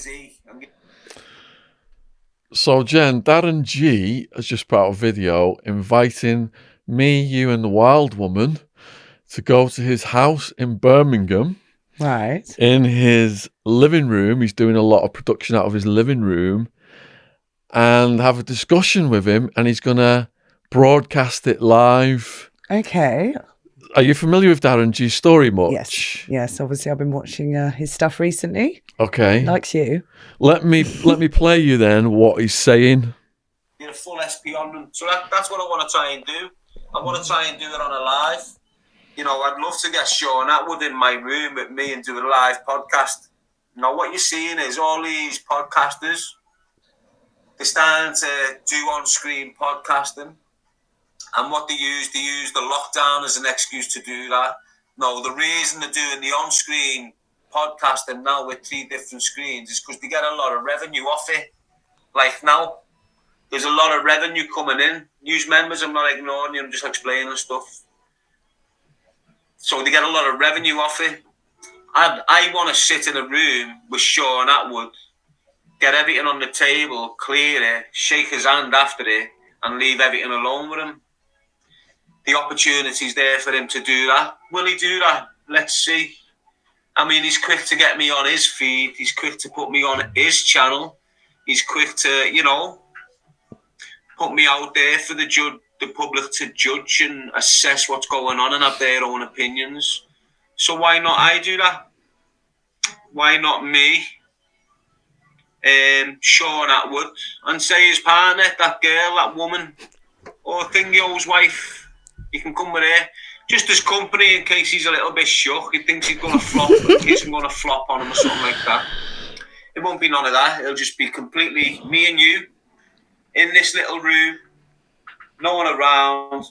Z. So, Jen, Darren G has just put out a video inviting me, you, and the Wild Woman to go to his house in Birmingham. Right. In his living room. He's doing a lot of production out of his living room, and have a discussion with him, and he's going to broadcast it live. Okay. Are you familiar with Darren G's story much? Yes. Obviously, I've been watching his stuff recently. Okay. Likes you. Let me play you then what he's saying. Did a full SP on them. So that's what I want to try and do. I want to try and do it on a live. You know, I'd love to get Shaun Attwood in my room with me and do a live podcast. Now, what you're seeing is all these podcasters, they're starting to do on-screen podcasting. And what they use the lockdown as an excuse to do that. No, the reason they're doing the on-screen podcasting now with 3 different screens is because they get a lot of revenue off it. Like now, there's a lot of revenue coming in. News members, I'm not ignoring you, I'm just explaining stuff. So they get a lot of revenue off it. I want to sit in a room with Shaun Attwood, get everything on the table, clear it, shake his hand after it, and leave everything alone with him. The opportunity's there for him to do that. Will he do that? Let's see. I mean, he's quick to get me on his feed. He's quick to put me on his channel. He's quick to, put me out there for the public to judge and assess what's going on and have their own opinions. So why not I do that? Why not me? Shaun Attwood, and say his partner, that girl, that woman, or Thingo's wife, he can come with her. Just as company in case he's a little bit shook. He thinks he's going to flop, in case I'm going to flop on him or something like that. It won't be none of that. It'll just be completely me and you in this little room, no one around,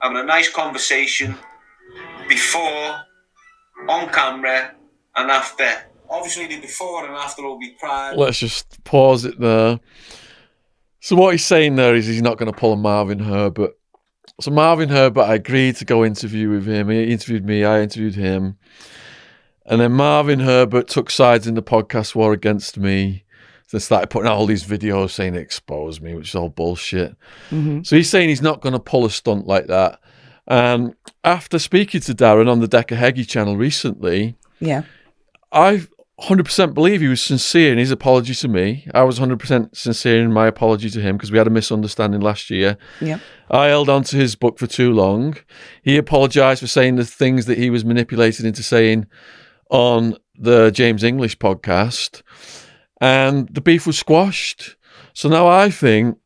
having a nice conversation before, on camera, and after. Obviously, the before and after will be private. Let's just pause it there. So what he's saying there is he's not going to pull a Marvin Herbert. So Marvin Herbert, I agreed to go interview with him. He interviewed me, I interviewed him. And then Marvin Herbert took sides in the podcast war against me. So started putting out all these videos saying it exposed me, which is all bullshit. Mm-hmm. So he's saying he's not going to pull a stunt like that. After speaking to Darren on the Decker Heggie channel recently, I 100% believe he was sincere in his apology to me. I was 100% sincere in my apology to him because we had a misunderstanding last year. Yeah. I held on to his book for too long. He apologised for saying the things that he was manipulated into saying on the James English podcast. And the beef was squashed. So now I think,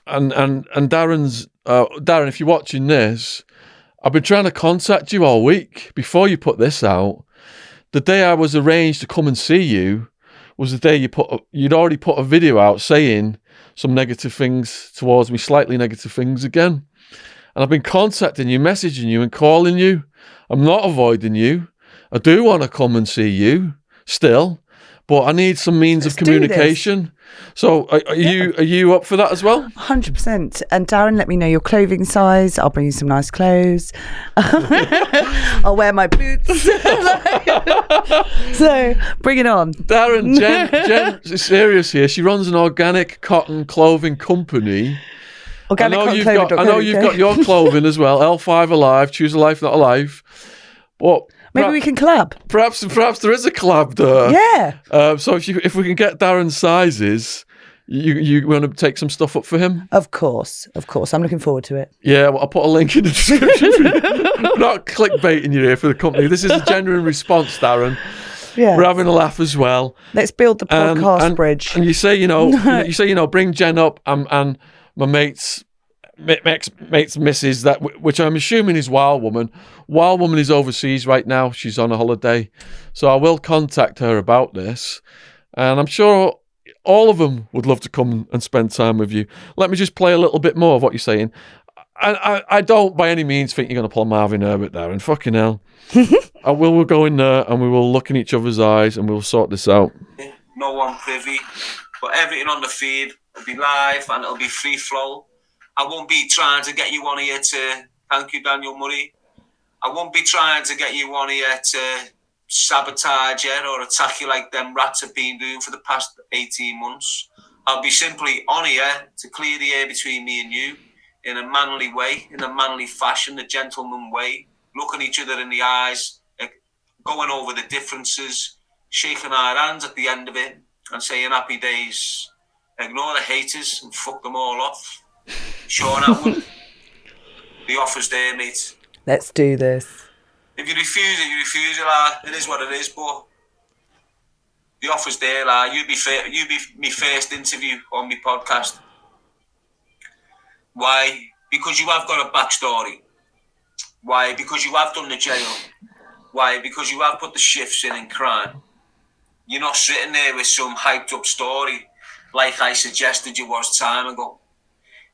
and Darren, if you're watching this, I've been trying to contact you all week before you put this out. The day I was arranged to come and see you was the day you'd already put a video out saying some negative things towards me, slightly negative things again. And I've been contacting you, messaging you and calling you. I'm not avoiding you. I do want to come and see you still, but I need some means of communication. So are you up for that as well? 100%. And Darren, let me know your clothing size. I'll bring you some nice clothes. I'll wear my boots. So bring it on. Darren, Jen is serious here. She runs an organic cotton clothing company. I know you've got your clothing as well. L5 Alive, Choose a Life, Not a Life. But maybe we can collab. Perhaps there is a collab there. Yeah. So if we can get Darren's sizes, you want to take some stuff up for him? Of course. I'm looking forward to it. Yeah, well, I'll put a link in the description. I'm not clickbaiting you here for the company. This is a genuine response, Darren. Yeah. We're having a laugh as well. Let's build the podcast bridge. And you say, bring Jen up and my mate's missus, which I'm assuming is Wild Woman. Wild Woman is overseas right now. She's on a holiday. So I will contact her about this. And I'm sure all of them would love to come and spend time with you. Let me just play a little bit more of what you're saying. I don't by any means think you're going to pull Marvin Herbert there. And fucking hell. We'll go in there and we will look in each other's eyes and we'll sort this out. No one privy. But everything on the feed will be live and it'll be free flow. I won't be trying to get you on here to... Thank you, Daniel Murray. I won't be trying to get you on here to sabotage you or attack you like them rats have been doing for the past 18 months. I'll be simply on here to clear the air between me and you in a manly way, in a manly fashion, a gentleman way, looking each other in the eyes, going over the differences, shaking our hands at the end of it and saying happy days. Ignore the haters and fuck them all off. Shaun Attwood, the offer's there, mate. Let's do this. If you refuse it, you refuse it, lad. It is what it is, but the offer's there, lad. You be my first interview on my podcast. Why? Because you have got a backstory. Why? Because you have done the jail. Why? Because you have put the shifts in crime. You're not sitting there with some hyped up story like I suggested you was time ago.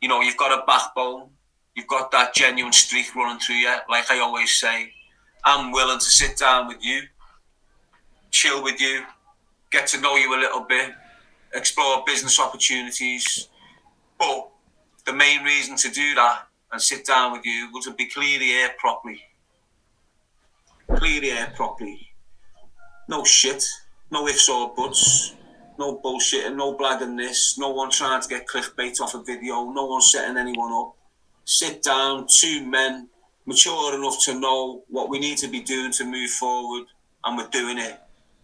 You know, you've got a backbone. You've got that genuine streak running through you. Like I always say, I'm willing to sit down with you, chill with you, get to know you a little bit, explore business opportunities. But the main reason to do that and sit down with you was to be clear the air properly. Clear the air properly. No shit, no ifs or buts, no bullshitting, no blagging this, no one trying to get clickbait off a video, no one setting anyone up. Sit down, two men, mature enough to know what we need to be doing to move forward, and we're doing it.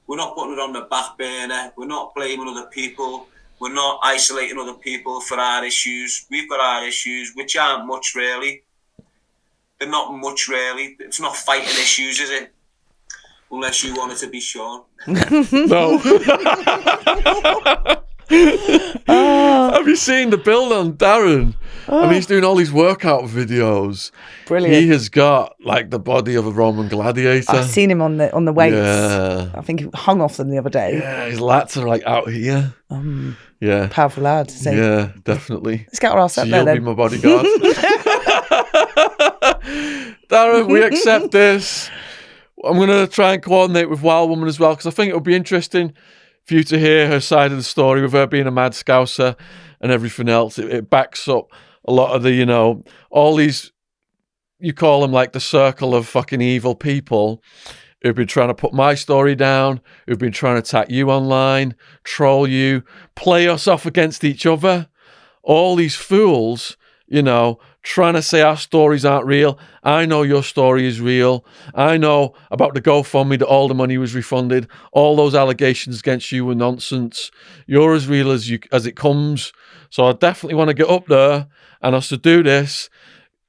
We're not putting it on the back burner, we're not blaming other people, we're not isolating other people for our issues. We've got our issues, which aren't much really. They're not much really. It's not fighting issues, is it? Unless you want it to be Shaun. No. Have you seen the build on Darren? I mean, he's doing all these workout videos. Brilliant. He has got like the body of a Roman gladiator. I've seen him on the weights. Yeah. I think he hung off them the other day. Yeah, his lats are like out here. Yeah. Powerful lad. So Yeah, definitely. let's get our ass So up there you'll then. be my bodyguard. Darren, we accept this. I'm going to try and coordinate with Wild Woman as well, because I think it would be interesting for you to hear her side of the story with her being a mad scouser and everything else. It backs up a lot of the, you know, all these, you call them like the circle of fucking evil people who've been trying to put my story down, who've been trying to attack you online, troll you, play us off against each other. All these fools, you know, trying to say our stories aren't real. I know your story is real. I know about the GoFundMe that all the money was refunded. All those allegations against you were nonsense. You're as real as it comes. So I definitely want to get up there and us to do this.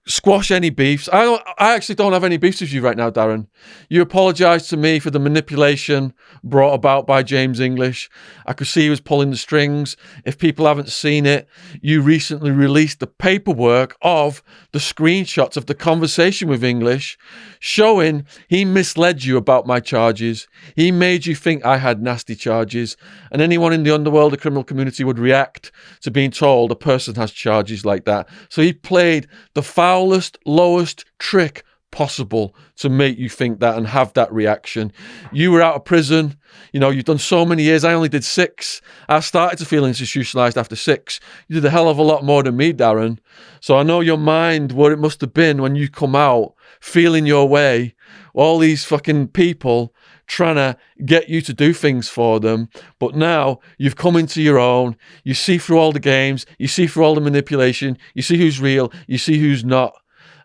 Squash any beefs. I actually don't have any beefs with you right now, Darren. You apologised to me for the manipulation brought about by James English. I could see he was pulling the strings. If people haven't seen it, you recently released the paperwork of the screenshots of the conversation with English, showing he misled you about my charges. He made you think I had nasty charges, and anyone in the underworld, the criminal community, would react to being told a person has charges like that. So he played the foulest, lowest trick possible to make you think that and have that reaction. You were out of prison. You know, you've done so many years. I only did 6. I started to feel institutionalized after 6. You did a hell of a lot more than me, Darren. So I know your mind, what it must have been when you come out, feeling your way, all these fucking people trying to get you to do things for them. But now you've come into your own. You see through all the games. You see through all the manipulation. You see who's real. You see who's not.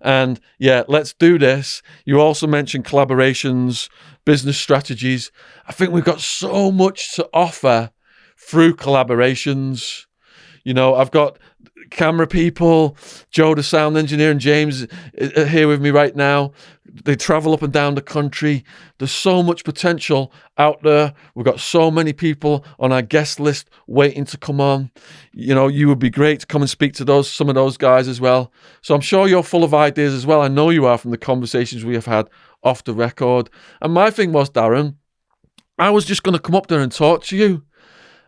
And yeah, let's do this. You also mentioned collaborations, business strategies. I think we've got so much to offer through collaborations. You know, I've got camera people, Joe the sound engineer and James are here with me right now. They travel up and down the country. There's so much potential out there. We've got so many people on our guest list waiting to come on. You know, you would be great to come and speak to some of those guys as well. So I'm sure you're full of ideas as well. I know you are from the conversations we have had off the record. And my thing was, Darren, I was just going to come up there and talk to you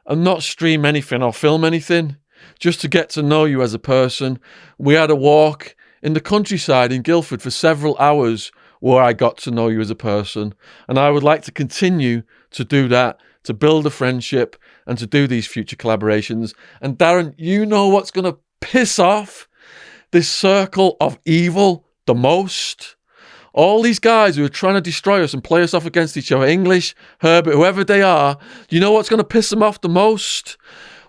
and not stream anything or film anything, just to get to know you as a person. We had a walk in the countryside in Guildford for several hours where I got to know you as a person. And I would like to continue to do that, to build a friendship and to do these future collaborations. And Darren, you know what's going to piss off this circle of evil the most? All these guys who are trying to destroy us and play us off against each other, English, Herbert, whoever they are, you know what's going to piss them off the most?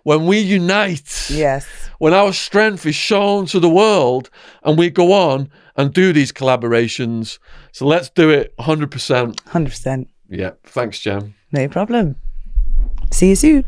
When we unite. Yes. When our strength is shown to the world and we go on and do these collaborations. So let's do it 100%. 100%. Yeah. Thanks, Jem. No problem. See you soon.